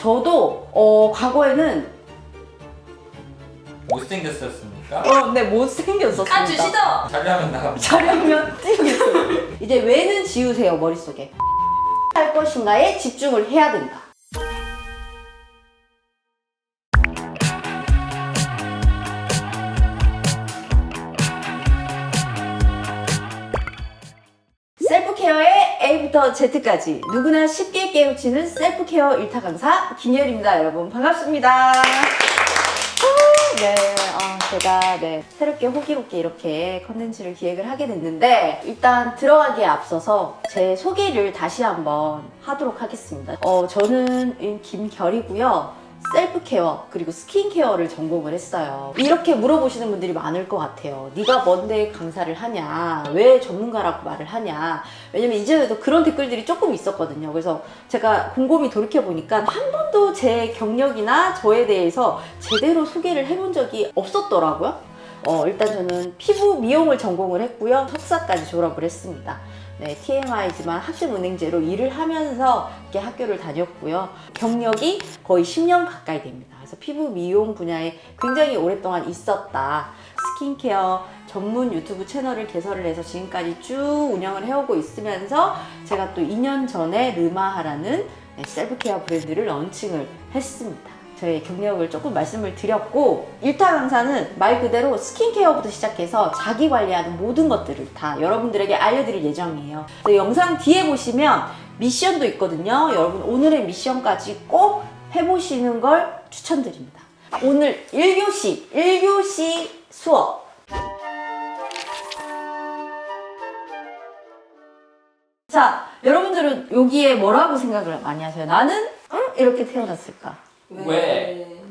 저도 과거에는 못생겼었습니까? 네, 못생겼었습니다. 아 주시죠. 자료하면 나갑니다. 자려면 띄우겠어요. 이제 왜는 지우세요, 머릿속에. 할 것인가에 집중을 해야 된다. 셀프케어의 A부터 Z까지 누구나 쉽게 깨우치는 셀프케어 1타 강사 김예리입니다. 여러분 반갑습니다. 네, 제가 새롭게 호기롭게 이렇게 컨텐츠를 기획을 하게 됐는데 일단 들어가기에 앞서서 제 소개를 다시 한번 하도록 하겠습니다. 저는 김결이고요. 셀프케어 그리고 스킨케어를 전공을 했어요. 이렇게 물어보시는 분들이 많을 것 같아요. 네가 뭔데 강사를 하냐? 왜 전문가라고 말을 하냐? 왜냐면 이전에도 그런 댓글들이 조금 있었거든요. 그래서 제가 곰곰이 돌이켜보니까 한 번도 제 경력이나 저에 대해서 제대로 소개를 해본 적이 없었더라고요. 일단 저는 피부 미용을 전공을 했고요. 석사까지 졸업을 했습니다. 네, TMI지만 학생은행제로 일을 하면서 이렇게 학교를 다녔고요. 경력이 거의 10년 가까이 됩니다. 그래서 피부 미용 분야에 굉장히 오랫동안 있었다. 스킨케어 전문 유튜브 채널을 개설을 해서 지금까지 쭉 운영을 해오고 있으면서 제가 또 2년 전에 르마하라는 셀프케어 브랜드를 런칭을 했습니다. 저의 경력을 조금 말씀을 드렸고 1타 강사는 말 그대로 스킨케어부터 시작해서 자기 관리하는 모든 것들을 다 여러분들에게 알려드릴 예정이에요. 영상 뒤에 보시면 미션도 있거든요. 여러분 오늘의 미션까지 꼭 해보시는 걸 추천드립니다. 오늘 1교시 수업. 자, 여러분들은 여기에 뭐라고 생각을 많이 하세요? 나는 이렇게 태어났을까?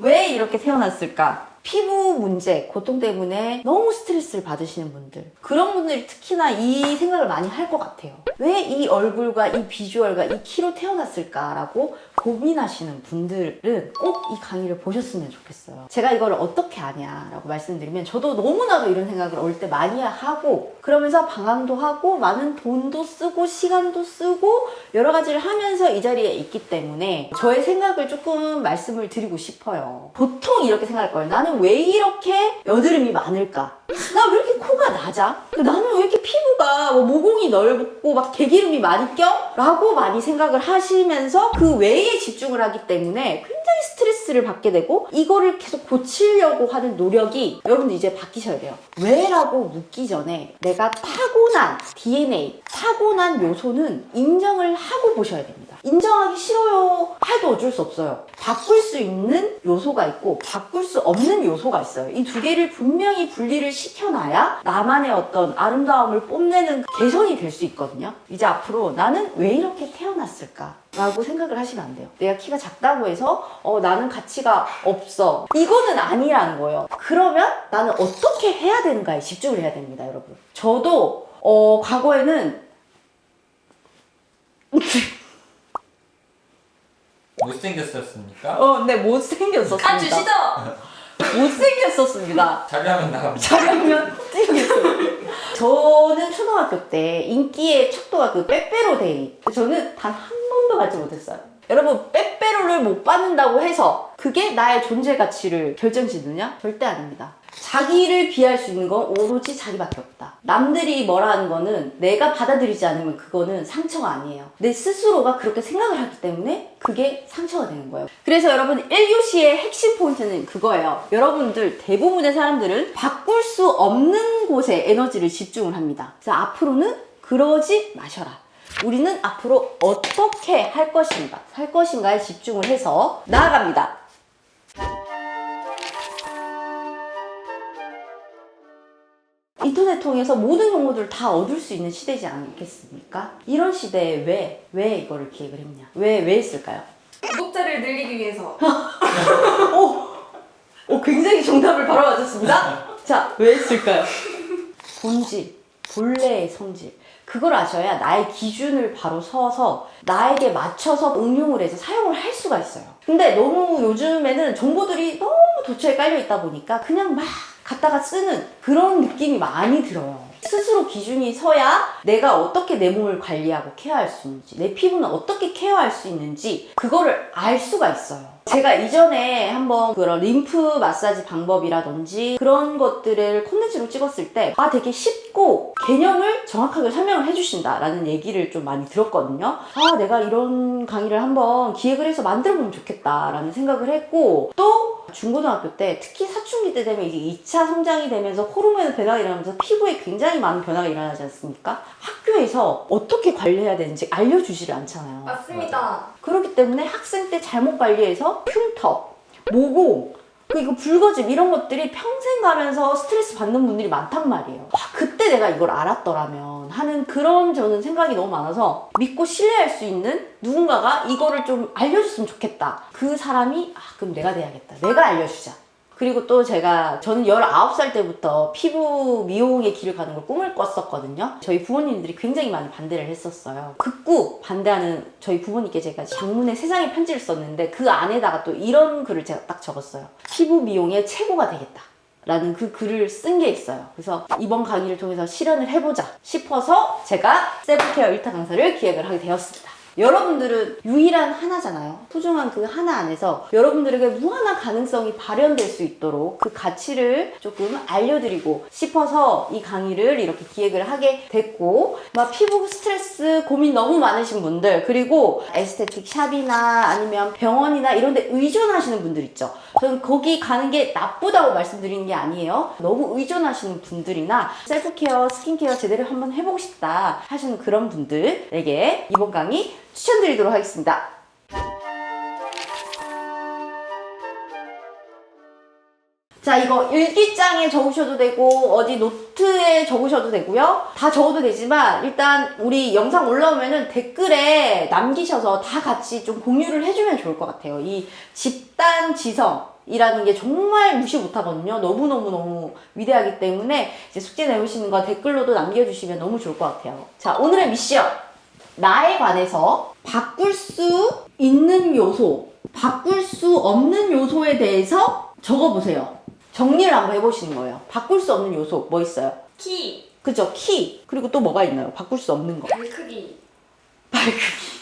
왜 이렇게 태어났을까? 피부 문제, 고통 때문에 너무 스트레스를 받으시는 분들, 그런 분들이 특히나 이 생각을 많이 할 것 같아요. 왜 이 얼굴과 이 비주얼과 이 키로 태어났을까라고 고민하시는 분들은 꼭 이 강의를 보셨으면 좋겠어요. 제가 이걸 어떻게 아냐라고 말씀드리면 저도 너무나도 이런 생각을 어릴 때 많이 하고 그러면서 방황도 하고 많은 돈도 쓰고 시간도 쓰고 여러 가지를 하면서 이 자리에 있기 때문에 저의 생각을 조금 말씀을 드리고 싶어요. 보통 이렇게 생각할 거예요. 나는 왜 이렇게 여드름이 많을까? 나 왜 이렇게 코가 낮아? 나는 왜 이렇게 피부가 모공이 넓고 막 개기름이 많이 껴? 라고 많이 생각을 하시면서 그 외에 집중을 하기 때문에 굉장히 스트레스를 받게 되고 이거를 계속 고치려고 하는 노력이 여러분들 이제 바뀌셔야 돼요. 왜? 라고 묻기 전에 내가 타고난 DNA, 타고난 요소는 인정을 하고 보셔야 됩니다. 인정하기 싫어요 해도 어쩔 수 없어요. 바꿀 수 있는 요소가 있고 바꿀 수 없는 요소가 있어요. 이 두 개를 분명히 분리를 시켜놔야 나만의 어떤 아름다움을 뽐내는 개선이 될 수 있거든요. 이제 앞으로 나는 왜 이렇게 태어났을까? 라고 생각을 하시면 안 돼요. 내가 키가 작다고 해서 나는 가치가 없어. 이거는 아니라는 거예요. 그러면 나는 어떻게 해야 되는가에 집중을 해야 됩니다, 여러분. 저도 과거에는 못생겼었습니까? 네, 못생겼었습니다. 아 주시죠. 못생겼었습니다. 자료하면 나갑니다. 자려면 띄우겠어요. 저는 초등학교 때 인기의 척도가 그 빼빼로데이. 저는 단 한 번도 받지 못했어요. 여러분, 빼빼로를 못 받는다고 해서 그게 나의 존재 가치를 결정짓느냐? 절대 아닙니다. 자기를 비할 수 있는 건 오로지 자기밖에 없다. 남들이 뭐라 하는 거는 내가 받아들이지 않으면 그거는 상처가 아니에요. 내 스스로가 그렇게 생각을 하기 때문에 그게 상처가 되는 거예요. 그래서 여러분 1교시의 핵심 포인트는 그거예요. 여러분들 대부분의 사람들은 바꿀 수 없는 곳에 에너지를 집중을 합니다. 그래서 앞으로는 그러지 마셔라. 우리는 앞으로 어떻게 할 것인가에 집중을 해서 나아갑니다. 인터넷 통해서 모든 정보들을 다 얻을 수 있는 시대지 않겠습니까? 이런 시대에 왜 이거를 기획을 했냐? 왜 했을까요? 구독자를 늘리기 위해서. 굉장히 정답을 바로 맞췄습니다. 자, 왜 했을까요? 본질, 본래의 성질. 그걸 아셔야 나의 기준을 바로 서서 나에게 맞춰서 응용을 해서 사용을 할 수가 있어요. 근데 너무 요즘에는 정보들이 너무 도처에 깔려 있다 보니까 그냥 막 갖다가 쓰는 그런 느낌이 많이 들어요. 스스로 기준이 서야 내가 어떻게 내 몸을 관리하고 케어할 수 있는지, 내 피부는 어떻게 케어할 수 있는지 그거를 알 수가 있어요. 제가 이전에 한번 그런 림프 마사지 방법이라든지 그런 것들을 콘텐츠로 찍었을 때 되게 쉽고 개념을 정확하게 설명을 해주신다라는 얘기를 좀 많이 들었거든요. 내가 이런 강의를 한번 기획을 해서 만들어보면 좋겠다라는 생각을 했고, 또 중고등학교 때 특히 사춘기 때 되면 이제 2차 성장이 되면서 호르몬의 변화가 일어나면서 피부에 굉장히 많은 변화가 일어나지 않습니까? 학교에서 어떻게 관리해야 되는지 알려주지를 않잖아요. 맞습니다. 그렇기 때문에 학생 때 잘못 관리해서 흉터, 모공, 그리고 붉어짐 이런 것들이 평생 가면서 스트레스 받는 분들이 많단 말이에요. 그때 내가 이걸 알았더라면 하는 그런 저는 생각이 너무 많아서 믿고 신뢰할 수 있는 누군가가 이거를 좀 알려줬으면 좋겠다. 그 사람이 그럼 내가 돼야겠다. 내가 알려주자. 그리고 또 저는 19살 때부터 피부 미용의 길을 가는 걸 꿈을 꿨었거든요. 저희 부모님들이 굉장히 많이 반대를 했었어요. 극구 반대하는 저희 부모님께 제가 장문의 세상의 편지를 썼는데 그 안에다가 또 이런 글을 제가 딱 적었어요. 피부 미용의 최고가 되겠다. 라는 그 글을 쓴 게 있어요. 그래서 이번 강의를 통해서 실현을 해보자 싶어서 제가 셀프케어 1타 강사를 기획을 하게 되었습니다. 여러분들은 유일한 하나잖아요. 소중한 그 하나 안에서 여러분들에게 무한한 가능성이 발현될 수 있도록 그 가치를 조금 알려드리고 싶어서 이 강의를 이렇게 기획을 하게 됐고, 피부 스트레스 고민 너무 많으신 분들, 그리고 에스테틱 샵이나 아니면 병원이나 이런 데 의존하시는 분들 있죠. 저는 거기 가는 게 나쁘다고 말씀드리는 게 아니에요. 너무 의존하시는 분들이나 셀프케어, 스킨케어 제대로 한번 해보고 싶다 하시는 그런 분들에게 이번 강의 추천드리도록 하겠습니다. 자, 이거 일기장에 적으셔도 되고 어디 노트에 적으셔도 되고요. 다 적어도 되지만 일단 우리 영상 올라오면은 댓글에 남기셔서 다 같이 좀 공유를 해주면 좋을 것 같아요. 이 집단 지성이라는 게 정말 무시 못하거든요. 너무너무 위대하기 때문에 이제 숙제 내오시는 거 댓글로도 남겨주시면 너무 좋을 것 같아요. 자, 오늘의 미션. 나에 관해서 바꿀 수 있는 요소, 바꿀 수 없는 요소에 대해서 적어보세요. 정리를 한번 해보시는 거예요. 바꿀 수 없는 요소 뭐 있어요? 키, 그죠? 키. 그리고 또 뭐가 있나요? 바꿀 수 없는 거. 발 크기. 발 크기.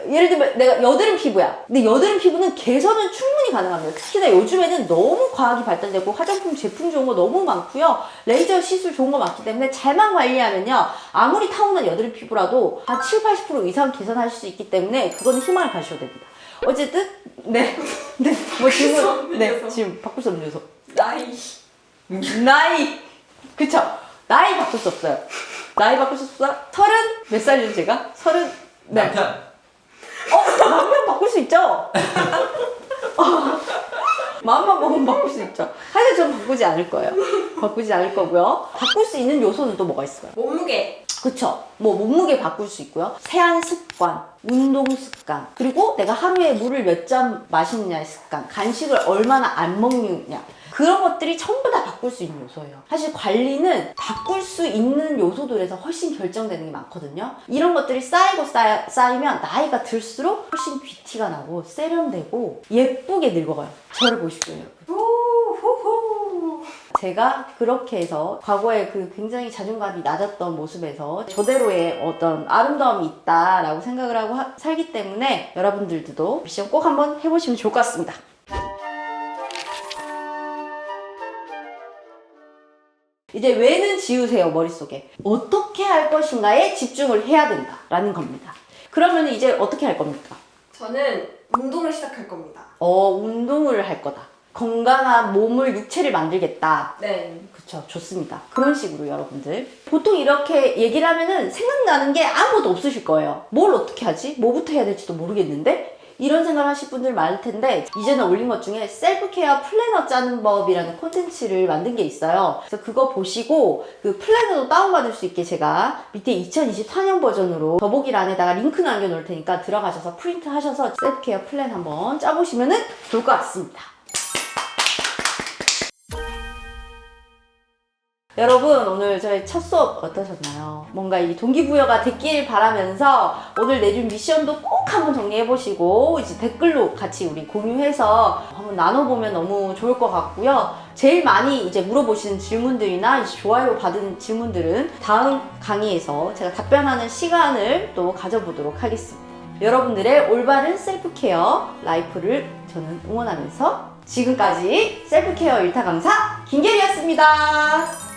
예를 들면 내가 여드름 피부야. 근데 여드름 피부는 개선은 충분히 가능합니다. 특히나 요즘에는 너무 과학이 발달되고 화장품 제품 좋은 거 너무 많고요. 레이저 시술 좋은 거 많기 때문에 잘만 관리하면요. 아무리 타고난 여드름 피부라도 한 70-80% 이상 개선하실 수 있기 때문에 그거는 희망을 가셔도 됩니다. 어쨌든 뭐 질문, 지금 바꿀 수 없는 요소. 나이. 그쵸? 나이 바꿀 수 없어요. 나이 바꿀 수 없어요? 30? 몇 살이죠 제가? 30? 네. 남편. 남편 바꿀 수 있죠? 마음만 먹으면 바꿀 수 있죠. 하여튼 저는 바꾸지 않을 거예요. 바꾸지 않을 거고요. 바꿀 수 있는 요소는 또 뭐가 있을까요? 몸무게. 그쵸? 뭐 몸무게 바꿀 수 있고요. 세안 습관, 운동 습관, 그리고 내가 하루에 물을 몇 잔 마시느냐의 습관, 간식을 얼마나 안 먹느냐, 그런 것들이 전부 다 바꿀 수 있는 요소예요. 사실 관리는 바꿀 수 있는 요소들에서 훨씬 결정되는 게 많거든요. 이런 것들이 쌓이면 나이가 들수록 훨씬 귀티가 나고 세련되고 예쁘게 늙어가요. 저를 보십시오, 여러분. 제가 그렇게 해서 과거에 그 굉장히 자존감이 낮았던 모습에서 저대로의 어떤 아름다움이 있다라고 생각을 하고 살기 때문에 여러분들도 미션 꼭 한번 해보시면 좋을 것 같습니다. 이제 왜는 지우세요, 머릿속에. 어떻게 할 것인가에 집중을 해야 된다라는 겁니다. 그러면 이제 어떻게 할 겁니까? 저는 운동을 시작할 겁니다. 운동을 할 거다. 건강한 몸을, 육체를 만들겠다. 네. 그쵸, 좋습니다. 그런 식으로 여러분들. 보통 이렇게 얘기를 하면은 생각나는 게 아무것도 없으실 거예요. 뭘 어떻게 하지? 뭐부터 해야 될지도 모르겠는데? 이런 생각을 하실 분들 많을 텐데, 이제는 올린 것 중에 셀프케어 플래너 짜는 법이라는 콘텐츠를 만든 게 있어요. 그래서 그거 보시고 그 플래너도 다운받을 수 있게 제가 밑에 2024년 버전으로 더보기란에다가 링크 남겨놓을 테니까 들어가셔서 프린트 하셔서 셀프케어 플랜 한번 짜보시면 좋을 것 같습니다. 여러분, 오늘 저희 첫 수업 어떠셨나요? 뭔가 이 동기부여가 됐길 바라면서 오늘 내준 미션도 꼭 한번 정리해보시고 이제 댓글로 같이 우리 공유해서 한번 나눠보면 너무 좋을 것 같고요. 제일 많이 이제 물어보시는 질문들이나 이제 좋아요 받은 질문들은 다음 강의에서 제가 답변하는 시간을 또 가져보도록 하겠습니다. 여러분들의 올바른 셀프케어 라이프를 저는 응원하면서 지금까지 셀프케어 일타 강사 김계리였습니다.